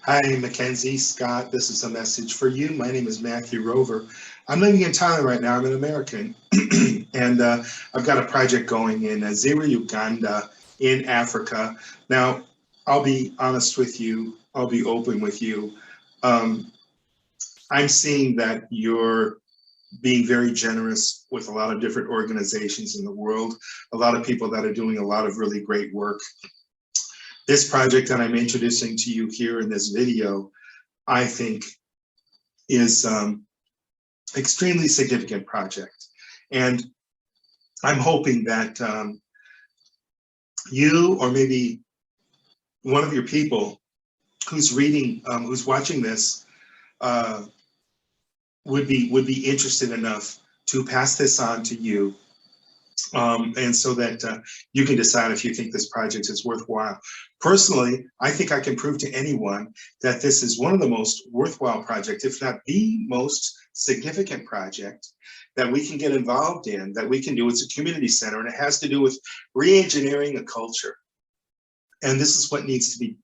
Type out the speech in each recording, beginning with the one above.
Hi, MacKenzie Scott. This is a message for you. My name is Matthew Rover. I'm living in Thailand right now. I'm an American, and I've got a project going in Zira, Uganda, in Africa. Now, I'll be honest with you. I'll be open with you. Um, I'm seeing that you're being very generous with a lot of different organizations in the world, a lot of people that are doing a lot of really great work. This project that I'm introducing to you here in this video, I think is extremely significant project. And I'm hoping that you or maybe one of your people who's reading, who's watching this, uh, would be interested enough to pass this on to you, and so that you can decide if you think this project is worthwhile. Personally, I think I can prove to anyone that this is one of the most worthwhile projects, if not the most significant project that we can get involved in, that we can do. It's a community center, and it has to do with re-engineering a culture. And this is what needs to be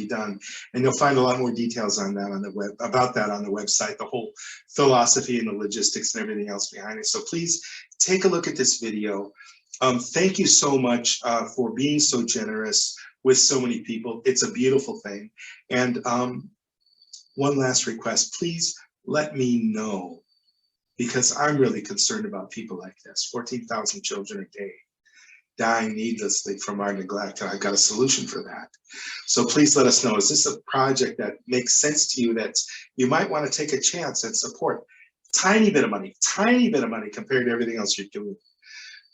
done. And you'll find a lot more details on that on the web, about that on the website, the whole philosophy and the logistics and everything else behind it. So please take a look at this video. Thank you so much for being so generous with so many people. It's a beautiful thing. And one last request, please let me know, because I'm really concerned about people like this. 14,000 children a day dying needlessly from our neglect. I've got a solution for that. So please let us know. Is this a project that makes sense to you, that you might want to take a chance and support? Tiny bit of money compared to everything else you're doing.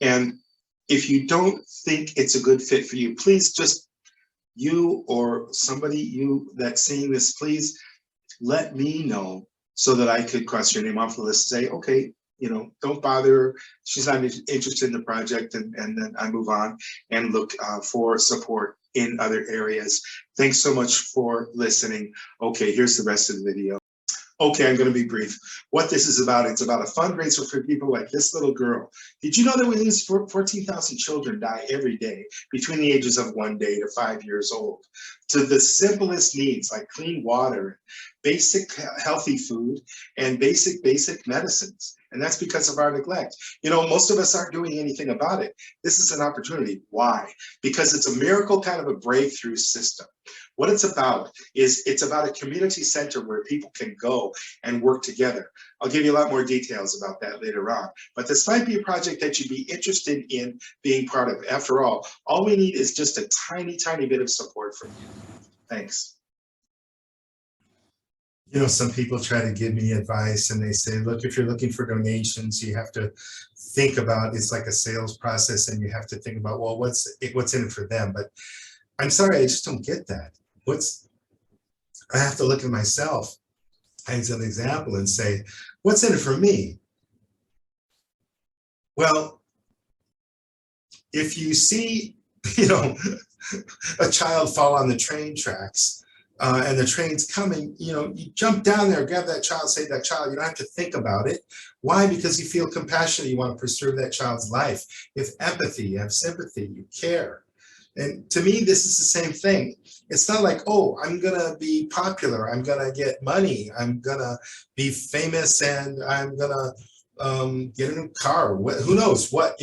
And if you don't think it's a good fit for you, please just, you or somebody you that's seeing this, please let me know so that I could cross your name off the list and say, okay, don't bother her. She's not interested in the project, and then I move on and look for support in other areas. Thanks so much for listening. Okay, here's the rest of the video. Okay, I'm going to be brief. What this is about, it's about a fundraiser for people like this little girl. Did you know that we lose 14,000 children die every day between the ages of 1 day to 5 years old to the simplest needs like clean water, basic healthy food, and basic medicines? And that's because of our neglect. Most of us aren't doing anything about it. This is an opportunity. Why? Because it's a miracle kind of a breakthrough system. What it's about is it's about a community center where people can go and work together. I'll give you a lot more details about that later on. But this might be a project that you'd be interested in being part of. After all we need is just a tiny, tiny bit of support from you. Thanks. Some people try to give me advice and they say, look, if you're looking for donations, you have to think about, it's like a sales process, and you have to think about, well, what's in it for them? But I'm sorry, I just don't get that. I have to look at myself as an example and say, what's in it for me? Well, if you see, a child fall on the train tracks, and the train's coming, you jump down there, grab that child, save that child. You don't have to think about it. Why? Because you feel compassionate. You want to preserve that child's life. You have empathy, you have sympathy, you care. And to me, this is the same thing. It's not like, oh, I'm going to be popular, I'm going to get money, I'm going to be famous, and I'm going to get a new car. Who knows what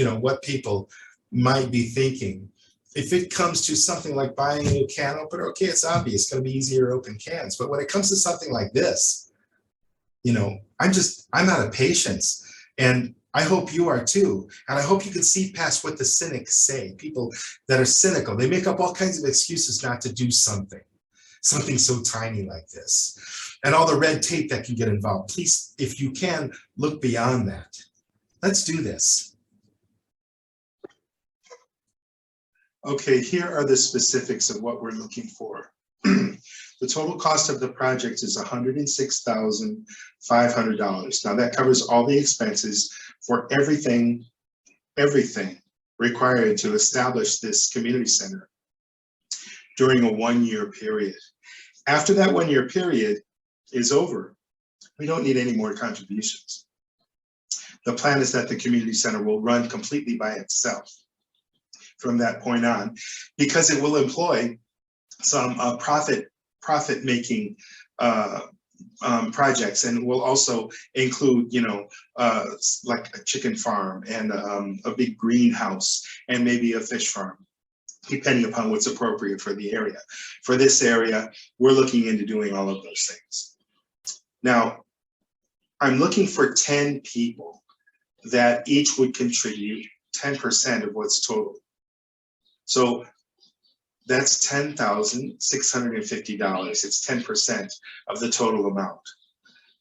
people might be thinking. If it comes to something like buying a new can opener, okay, it's obvious, it's going to be easier to open cans. But when it comes to something like this, I'm out of patience. And I hope you are too. And I hope you can see past what the cynics say. People that are cynical, they make up all kinds of excuses not to do something so tiny like this. And all the red tape that can get involved. Please, if you can, look beyond that. Let's do this. Okay, here are the specifics of what we're looking for. The total cost of the project is $106,500. Now that covers all the expenses for everything required to establish this community center during a 1-year period. After that 1-year period is over, we don't need any more contributions. The plan is that the community center will run completely by itself from that point on, because it will employ some profit profit-making projects, and will also include, like a chicken farm and a big greenhouse and maybe a fish farm, depending upon what's appropriate for the area. For this area, we're looking into doing all of those things. Now, I'm looking for 10 people that each would contribute 10% of what's total. So that's $10,650. It's 10% of the total amount.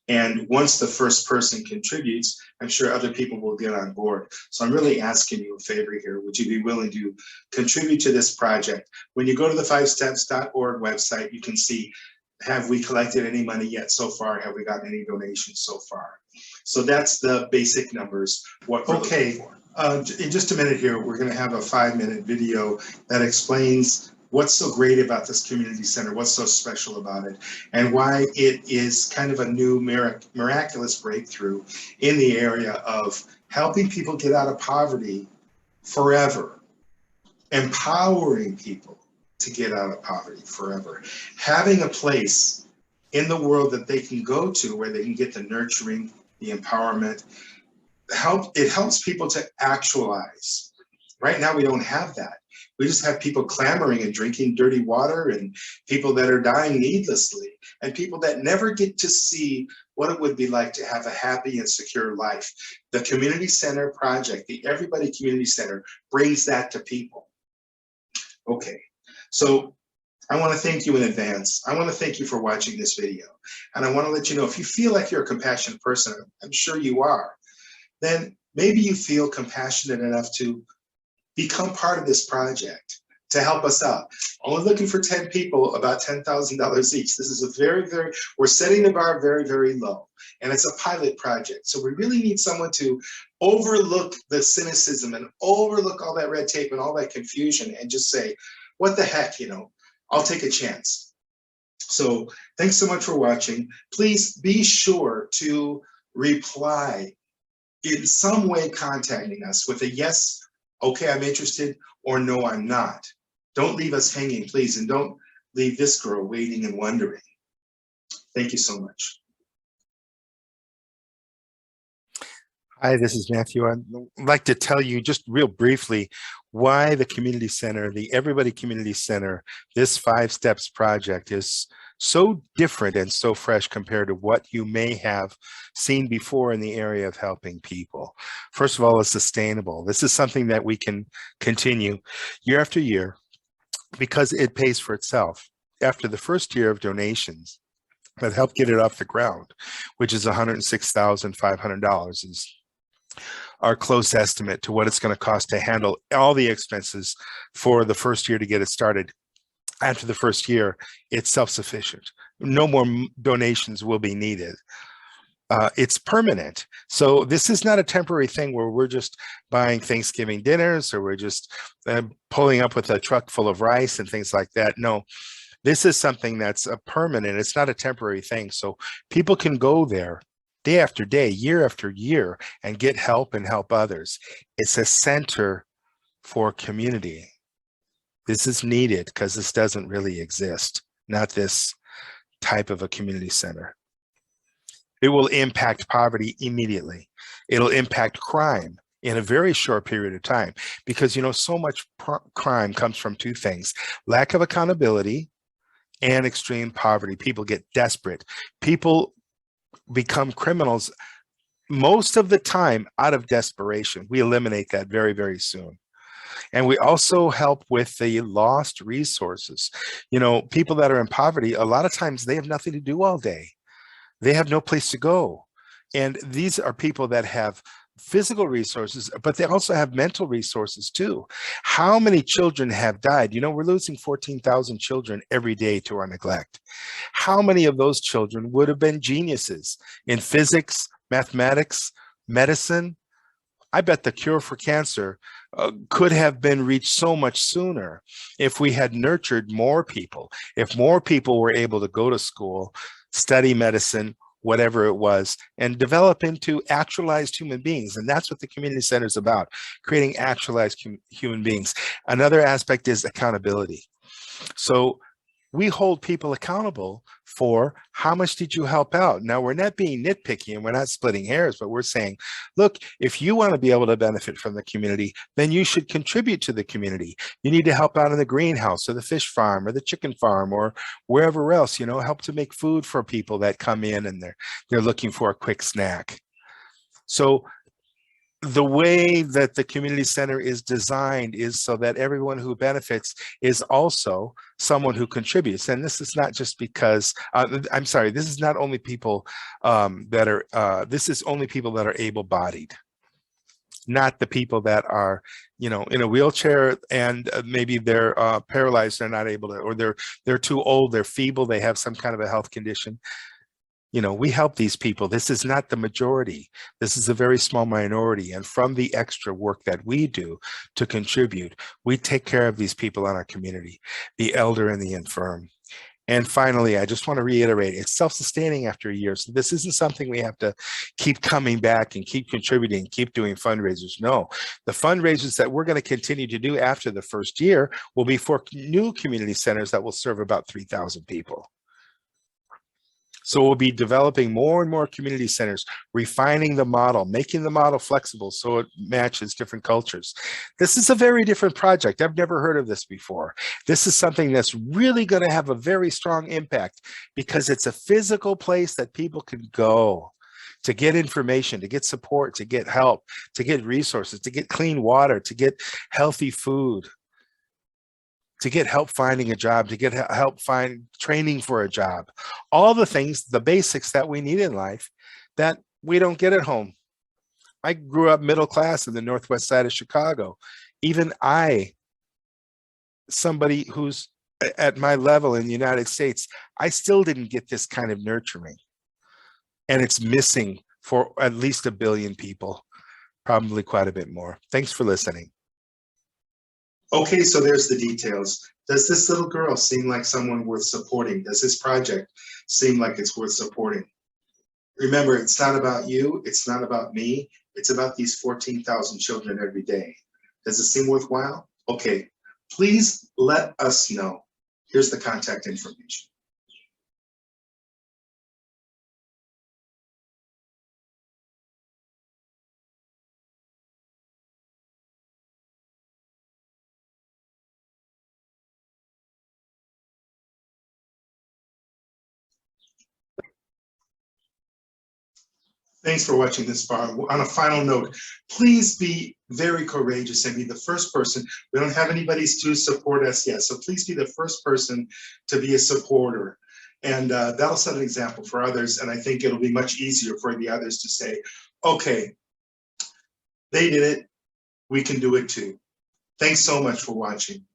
And once the first person contributes, I'm sure other people will get on board. So I'm really asking you a favor here. Would you be willing to contribute to this project? When you go to the 5steps.org website, you can see, have we collected any money yet so far? Have we gotten any donations so far? So that's the basic numbers. What we're looking for. In just a minute here, we're going to have a 5-minute video that explains what's so great about this community center, what's so special about it, and why it is kind of a new miraculous breakthrough in the area of helping people get out of poverty forever, empowering people to get out of poverty forever, having a place in the world that they can go to where they can get the nurturing, the empowerment. It helps people to actualize. Right now, we don't have that. We just have people clamoring and drinking dirty water, and people that are dying needlessly, and people that never get to see what it would be like to have a happy and secure life. The Community Center Project, the Everybody Community Center, brings that to people. Okay, so I want to thank you in advance. I want to thank you for watching this video. And I want to let you know, if you feel like you're a compassionate person, I'm sure you are, then maybe you feel compassionate enough to become part of this project to help us out. Only looking for 10 people, about $10,000 each. This is a we're setting the bar very, very low. And it's a pilot project. So we really need someone to overlook the cynicism and overlook all that red tape and all that confusion and just say, what the heck, I'll take a chance. So thanks so much for watching. Please be sure to reply in some way, contacting us with a yes, okay, I'm interested, or no, I'm not. Don't leave us hanging, please, and don't leave this girl waiting and wondering. Thank you so much. Hi, this is Matthew. I'd like to tell you just real briefly why the community center, the Everybody Community Center, this 5 Steps project is so different and so fresh compared to what you may have seen before in the area of helping people. First of all, it's sustainable. This is something that we can continue year after year because it pays for itself. After the first year of donations that help get it off the ground, which is $106,500, is our close estimate to what it's going to cost to handle all the expenses for the first year to get it started. After the first year, it's self-sufficient. No more donations will be needed. It's permanent. So this is not a temporary thing where we're just buying Thanksgiving dinners or we're just pulling up with a truck full of rice and things like that. No, this is something that's permanent. It's not a temporary thing. So people can go there day after day, year after year, and get help and help others. It's a center for community. This is needed because this doesn't really exist, not this type of a community center. It will impact poverty immediately. It'll impact crime in a very short period of time because, so much crime comes from 2 things: lack of accountability and extreme poverty. People get desperate. People become criminals most of the time out of desperation. We eliminate that very, very soon. And we also help with the lost resources. People that are in poverty, a lot of times they have nothing to do all day. They have no place to go. And these are people that have physical resources, but they also have mental resources too. How many children have died? We're losing 14,000 children every day to our neglect. How many of those children would have been geniuses in physics, mathematics, medicine? I bet the cure for cancer could have been reached so much sooner if we had nurtured more people, if more people were able to go to school, study medicine, whatever it was, and develop into actualized human beings. And that's what the community center is about, creating actualized human beings. Another aspect is accountability. So we hold people accountable for how much did you help out. Now, we're not being nitpicky and we're not splitting hairs, but we're saying, look, if you want to be able to benefit from the community, then you should contribute to the community. You need to help out in the greenhouse or the fish farm or the chicken farm or wherever else, help to make food for people that come in and they're looking for a quick snack. So the way that the community center is designed is so that everyone who benefits is also someone who contributes. And this is not just because, I'm sorry, this is not only people this is only people that are able-bodied, not the people that are, in a wheelchair and maybe they're paralyzed, they're not able to, or they're too old, they're feeble, they have some kind of a health condition. We help these people. This is not the majority. This is a very small minority. And from the extra work that we do to contribute, we take care of these people in our community, the elder and the infirm. And finally, I just want to reiterate, it's self-sustaining after a year. So this isn't something we have to keep coming back and keep contributing, keep doing fundraisers. No, the fundraisers that we're going to continue to do after the first year will be for new community centers that will serve about 3,000 people. So we'll be developing more and more community centers, refining the model, making the model flexible so it matches different cultures. This is a very different project. I've never heard of this before. This is something that's really going to have a very strong impact because it's a physical place that people can go to get information, to get support, to get help, to get resources, to get clean water, to get healthy food, to get help finding a job, to get help find training for a job, all the things, the basics that we need in life that we don't get at home. I grew up middle class in the northwest side of Chicago. Even somebody who's at my level in the United States, I still didn't get this kind of nurturing. And it's missing for at least 1 billion people, probably quite a bit more. Thanks for listening. Okay, so there's the details. Does this little girl seem like someone worth supporting? Does this project seem like it's worth supporting? Remember, it's not about you, it's not about me, it's about these 14,000 children every day. Does it seem worthwhile? Okay, please let us know. Here's the contact information. Thanks for watching this far. On a final note, please be very courageous and be the first person. We don't have anybody to support us yet, so please be the first person to be a supporter. And that'll set an example for others, and I think it'll be much easier for the others to say, okay, they did it, we can do it too. Thanks so much for watching.